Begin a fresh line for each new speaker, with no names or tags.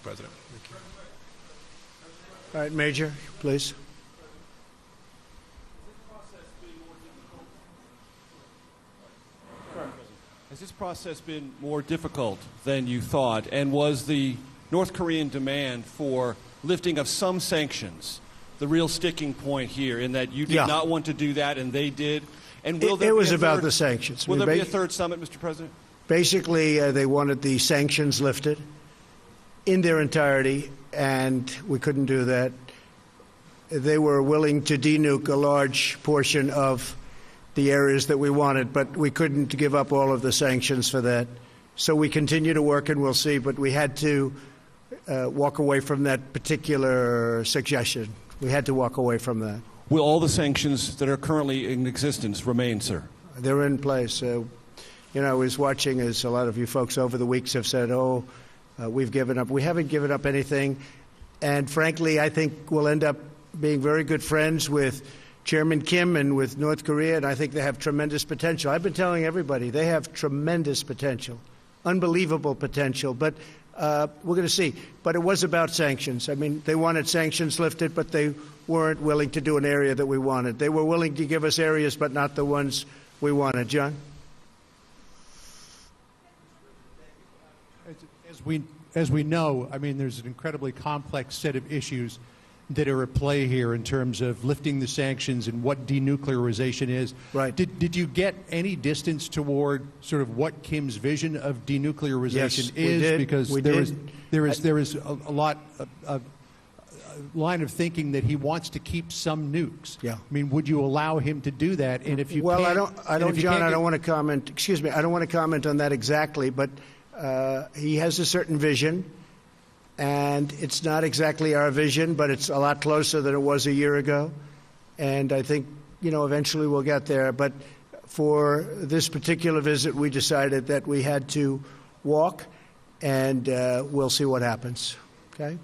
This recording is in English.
President.
All right, Major, please.
Has this process been more difficult than you thought? And was the North Korean demand for lifting of some sanctions the real sticking point here, in that you did not want to do that and they did? And will there
it
be
was
a
about
third,
the sanctions.
Will there be a third summit, Mr. President?
Basically, they wanted the sanctions lifted in their entirety, and we couldn't do that. They were willing to denuke a large portion of the areas that we wanted, but we couldn't give up all of the sanctions for that. So we continue to work, and we'll see, but we had to walk away from that particular suggestion. We had to walk away from that.
Will all the sanctions that are currently in existence remain, sir?
They're in place. You know, I was watching, as a lot of you folks over the weeks have said, we've given up. We haven't given up anything. And frankly, I think we'll end up being very good friends with Chairman Kim and with North Korea, and I think they have tremendous potential. I've been telling everybody they have tremendous potential, unbelievable potential. But we're going to see. But it was about sanctions. I mean, they wanted sanctions lifted, but they weren't willing to do an area that we wanted. They were willing to give us areas, but not the ones we wanted. John?
As we know, I mean, there's an incredibly complex set of issues that are at play here in terms of lifting the sanctions and what denuclearization is.
Right.
Did you get any distance toward sort of what Kim's vision of denuclearization
Yes, we
is?
did.
Because
We
there is a lot of line of thinking that he wants to keep some nukes.
Yeah.
I mean, would you allow him to do that? And if you
Well,
can't,
John, I don't want to comment. Excuse me. I don't want to comment on that exactly, but he has a certain vision, and it's not exactly our vision, but it's a lot closer than it was a year ago. And I think, you know, eventually we'll get there. But for this particular visit, we decided that we had to walk, and we'll see what happens. Okay?